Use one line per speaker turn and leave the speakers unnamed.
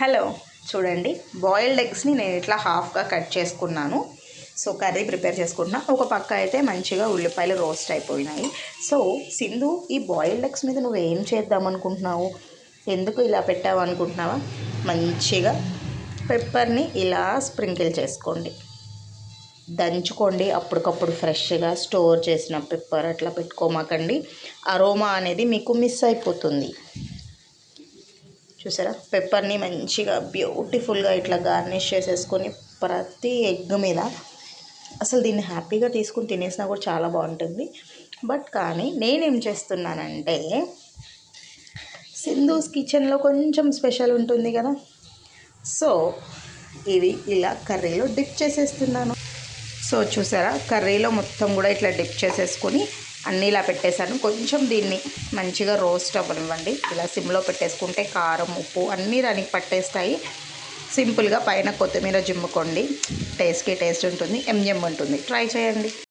Hello చూడండి, boiled ఎగ్స్ని నేను ఇట్లా హాఫ్గా కట్ చేసుకున్నాను. సో కర్రీ ప్రిపేర్ చేసుకుంటున్నా. ఒక పక్క అయితే మంచిగా ఉల్లిపాయలు రోస్ట్ అయిపోయినాయి. సో సింధు, ఈ బాయిల్డ్ ఎగ్స్ మీద నువ్వు ఏం చేద్దాం అనుకుంటున్నావు, ఎందుకు ఇలా పెట్టావు అనుకుంటున్నావా? మంచిగా పెప్పర్ని ఇలా స్ప్రింకిల్ చేసుకోండి, దంచుకోండి. అప్పటికప్పుడు ఫ్రెష్గా స్టోర్ చేసిన పెప్పర్ అట్లా పెట్టుకోమాకండి. అరోమా అనేది మీకు మిస్ అయిపోతుంది. చూసారా, పెప్పర్ని మంచిగా బ్యూటిఫుల్గా ఇట్లా గార్నిష్ చేసేసుకొని ప్రతి ఎగ్ మీద, అసలు దీన్ని హ్యాపీగా తీసుకుని తినేసినా కూడా చాలా బాగుంటుంది. బట్ కానీ నేనేం చేస్తున్నానంటే, సింధూస్ కిచెన్లో కొంచెం స్పెషల్ ఉంటుంది కదా, సో ఇవి ఇలా కర్రీలో డిప్ చేసేస్తున్నాను. సో చూసారా, కర్రీలో మొత్తం కూడా ఇట్లా డిప్ చేసేసుకొని అన్నీ ఇలా పెట్టేశాను. కొంచెం దీన్ని మంచిగా రోస్ట్ అవ్వనివ్వండి. ఇలా సిమ్లో పెట్టేసుకుంటే కారం ఉప్పు అన్నీ దానికి పట్టేస్తాయి. సింపుల్గా పైన కొత్తిమీర జిమ్ముకోండి, టేస్ట్కి టేస్ట్ ఉంటుంది, ఎంఎం ఉంటుంది. ట్రై చేయండి.